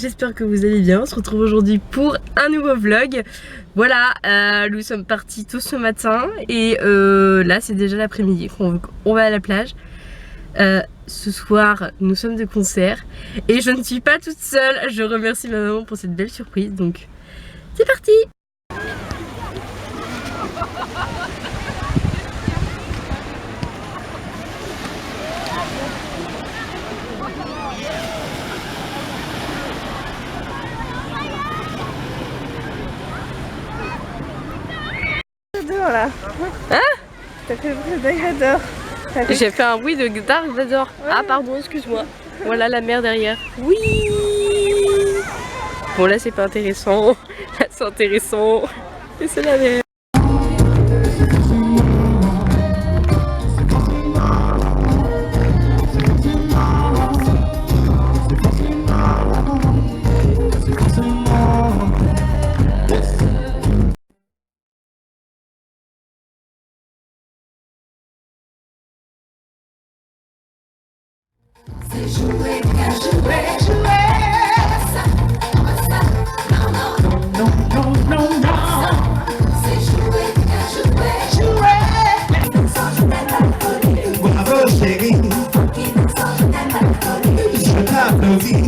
j'espère que vous allez bien. On se retrouve aujourd'hui pour un nouveau vlog. Voilà, nous sommes partis tôt ce matin et là c'est déjà l'après-midi qu'on va à la plage. Ce soir nous sommes de concert et je ne suis pas toute seule. Je remercie ma maman pour cette belle surprise, donc c'est parti. Là. Hein? T'as fait le bruit d'Agador. J'ai fait un bruit de Dark Vador. Ouais. Ah pardon, excuse-moi. Voilà la mer derrière. Oui. Bon là c'est pas intéressant. Là c'est intéressant. Et c'est la mer. C'est jouer, bien jouer, jouer. Ça, non, non, non, non, non, non. C'est jouer, bien jouer, jouer. Sans je t'aime la folie. Bravo chérie, Sans je t'aime la folie. je t'applaudis.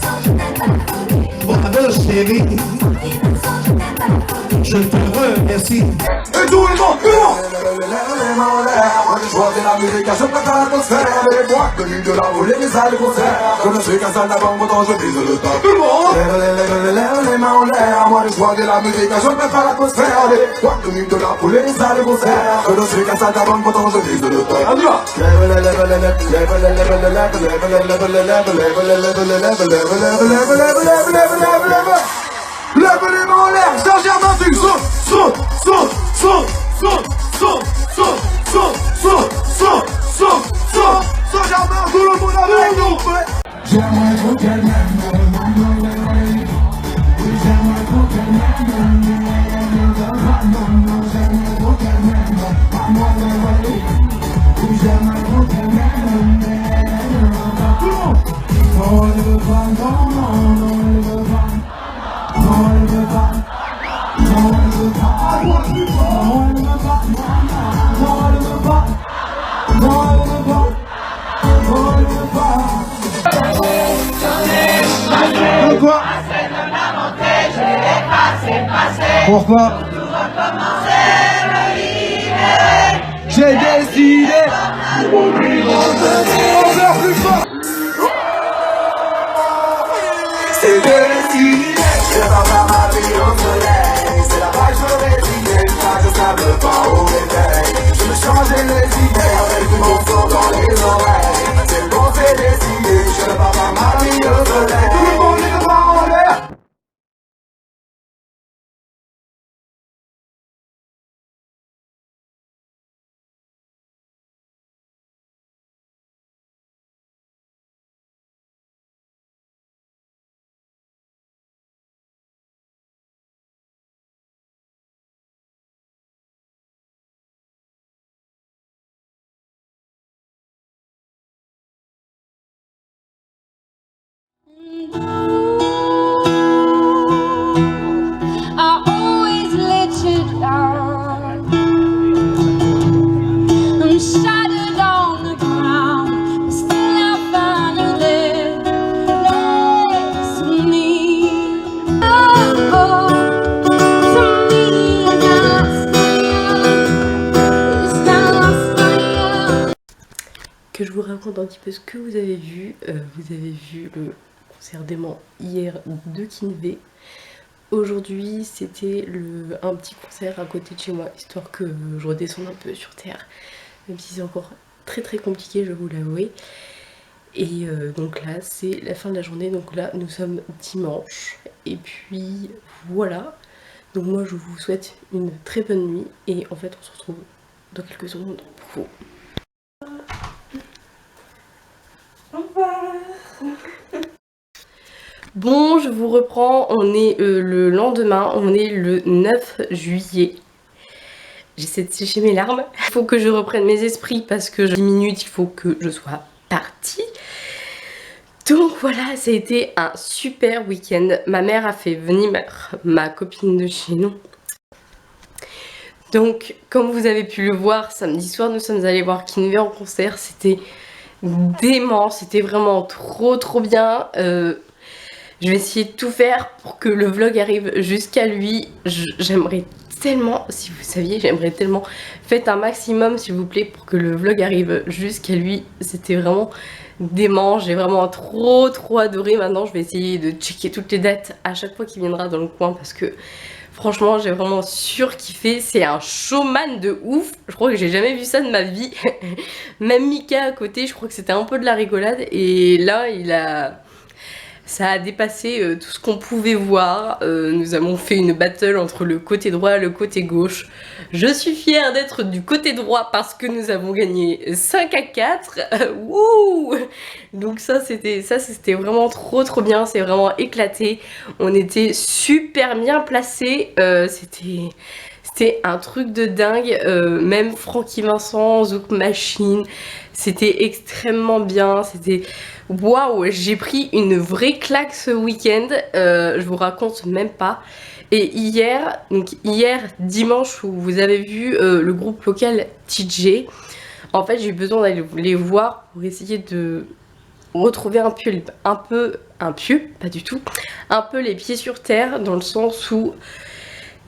Sans je t'aime la folie. Bravo chérie, Sans je t'aime la folie. je te remercie. Et tout le monde, les mains en l'air. Moi je choisis la musique, je préfère l'atmosphère. Les boîtes de nuit, de la volée, les salles de concert. Je ne suis qu'un seul d'abord, pourtant je vise le top. Tout le monde, les mains en l'air. Moi je choisis la musique, je préfère l'atmosphère. Les boîtes de nuit, de la volée, les salles de concert. Je ne suis qu'un seul d'abord, pourtant je vise le top. On y va. Lève les mains en l'air, Saint-Germain fait saut, saut, saut, saut, saut, saut, saut, saut, saut, saut, saut, saut, Saint-Germain, tout le monde avec nous. J'aimerais trop qu'elle m'aime, j'aimerais trop qu'elle m'aime, j'aimerais trop qu'elle m'aime, à moi de voler, j'aimerais trop qu'elle m'aime, non, elle veut pas, non, elle veut pas. Non, elle veut pas. Non, elle veut pas. Non, elle veut pas. Non, elle veut pas. Non, elle veut pas. Non, elle veut pas. De quoi? Pourquoi? J'ai décidé. On meurt plus fort. C'est décidé. Je vais faire ma vie au soleil. C'est la page de résigner. Ça je savais pas au réveil. Je me changeais les idées avec du morceau dans les oreilles. C'est bon, c'est décidé. Je vais pas faire ma vie au soleil. Tout le monde est droit en l'air. I always let you down. I'm shattered on the ground, but still I find you there next to me. Oh, to me it's not fire. Que je vous raconte un petit peu ce que vous avez vu. Vous avez vu le concert d'aimant hier de Kinvé. Aujourd'hui c'était un petit concert à côté de chez moi, histoire que je redescende un peu sur terre, même si c'est encore très très compliqué, je vous l'avoue. Et donc là c'est la fin de la journée, donc là nous sommes dimanche, et puis voilà. Donc moi je vous souhaite une très bonne nuit, et en fait on se retrouve dans quelques secondes pour vous. Bon, je vous reprends, on est le lendemain, on est le 9 juillet. J'essaie de sécher mes larmes. Il faut que je reprenne mes esprits parce que 10 minutes, il faut que je sois partie. Donc voilà, ça a été un super week-end. Ma mère a fait venir ma copine de chez nous. Donc, comme vous avez pu le voir, samedi soir, nous sommes allés voir Kinvey en concert. C'était dément, c'était vraiment trop bien. Je vais essayer de tout faire pour que le vlog arrive jusqu'à lui. J'aimerais tellement, si vous saviez, j'aimerais tellement. Faites un maximum s'il vous plaît pour que le vlog arrive jusqu'à lui. C'était vraiment dément, j'ai vraiment trop adoré. Maintenant je vais essayer de checker toutes les dates à chaque fois qu'il viendra dans le coin parce que franchement j'ai vraiment surkiffé. C'est un showman de ouf, je crois que j'ai jamais vu ça de ma vie. Même Mika à côté, je crois que c'était un peu de la rigolade et là ça a dépassé tout ce qu'on pouvait voir. Nous avons fait une battle entre le côté droit et le côté gauche. Je suis fière d'être du côté droit parce que nous avons gagné 5-4. Wouh! Donc ça c'était vraiment trop bien, c'est vraiment éclaté. On était super bien placés. C'était un truc de dingue. Même Francky Vincent, Zouk Machine, c'était extrêmement bien. C'était waouh, j'ai pris une vraie claque ce week-end. Je vous raconte même pas. Et hier dimanche où vous avez vu le groupe local TJ, en fait j'ai eu besoin d'aller les voir pour essayer de retrouver un peu les pieds sur terre, dans le sens où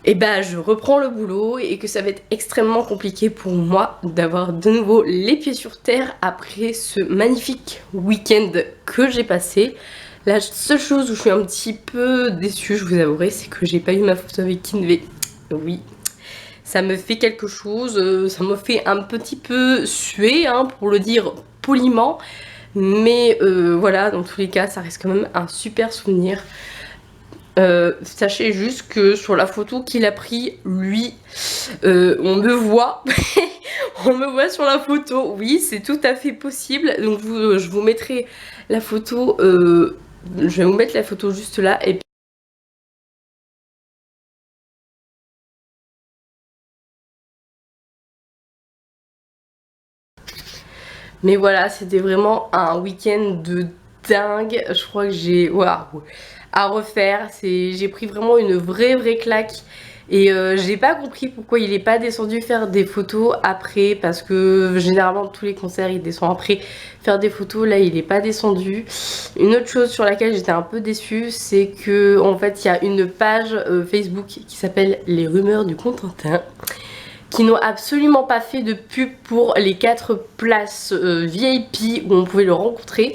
je reprends le boulot et que ça va être extrêmement compliqué pour moi d'avoir de nouveau les pieds sur terre après ce magnifique week-end que j'ai passé. La seule chose où je suis un petit peu déçue, je vous avouerai, c'est que j'ai pas eu ma photo avec Kinvey. Oui, ça me fait quelque chose, ça me fait un petit peu suer, hein, pour le dire poliment. Mais voilà, dans tous les cas, ça reste quand même un super souvenir. Sachez juste que sur la photo qu'il a pris, lui, on me voit. On me voit sur la photo. Oui, c'est tout à fait possible. Donc je vous mettrai la photo. Je vais vous mettre la photo juste là. Et mais voilà, c'était vraiment un week-end de dingue. Je crois que j'ai à refaire. J'ai pris vraiment une vraie claque. Et j'ai pas compris pourquoi il est pas descendu faire des photos après, parce que généralement tous les concerts il descend après faire des photos. Là il est pas descendu. Une autre chose sur laquelle j'étais un peu déçue, c'est que en fait il y a une page Facebook qui s'appelle Les Rumeurs du Contentin, qui n'ont absolument pas fait de pub pour les 4 places VIP où on pouvait le rencontrer.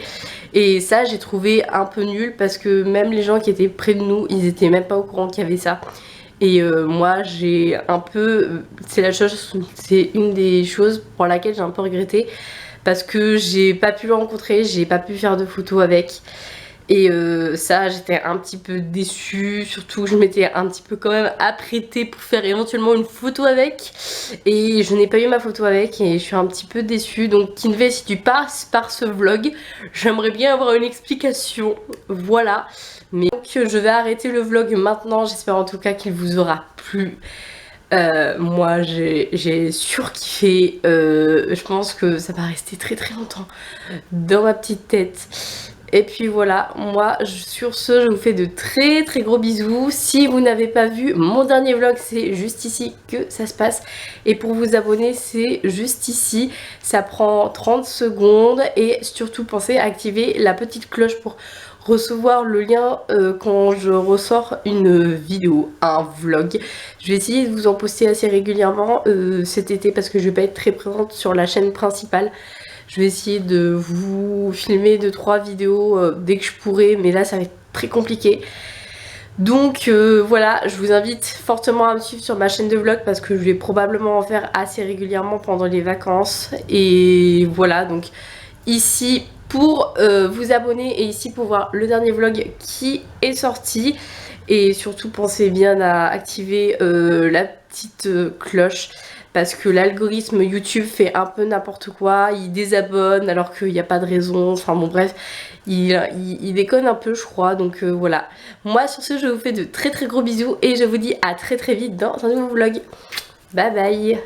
Et ça j'ai trouvé un peu nul, parce que même les gens qui étaient près de nous, ils étaient même pas au courant qu'il y avait ça. Et moi j'ai un peu, c'est une des choses pour laquelle j'ai un peu regretté, parce que j'ai pas pu le rencontrer, j'ai pas pu faire de photos avec. Et ça j'étais un petit peu déçue, surtout que je m'étais un petit peu quand même apprêtée pour faire éventuellement une photo avec, et je n'ai pas eu ma photo avec et je suis un petit peu déçue. Donc Kinvey, si tu passes par ce vlog, j'aimerais bien avoir une explication, voilà. Mais donc je vais arrêter le vlog maintenant, j'espère en tout cas qu'il vous aura plu. Moi j'ai surkiffé, je pense que ça va rester très longtemps dans ma petite tête. Et puis voilà, moi sur ce je vous fais de très gros bisous. Si vous n'avez pas vu mon dernier vlog, c'est juste ici que ça se passe. Et pour vous abonner, c'est juste ici. Ça prend 30 secondes. Et surtout pensez à activer la petite cloche pour recevoir le lien quand je ressors une vidéo, un vlog. Je vais essayer de vous en poster assez régulièrement cet été, parce que je vais pas être très présente sur la chaîne principale. Je vais essayer de vous filmer 2-3 vidéos dès que je pourrai, mais là ça va être très compliqué. Donc voilà, je vous invite fortement à me suivre sur ma chaîne de vlog, parce que je vais probablement en faire assez régulièrement pendant les vacances. Et voilà, donc ici pour vous abonner et ici pour voir le dernier vlog qui est sorti. Et surtout pensez bien à activer la petite cloche, parce que l'algorithme YouTube fait un peu n'importe quoi, il désabonne alors qu'il n'y a pas de raison, enfin bon bref, il déconne un peu je crois. Donc voilà, moi sur ce je vous fais de très gros bisous et je vous dis à très vite dans un nouveau vlog. Bye bye.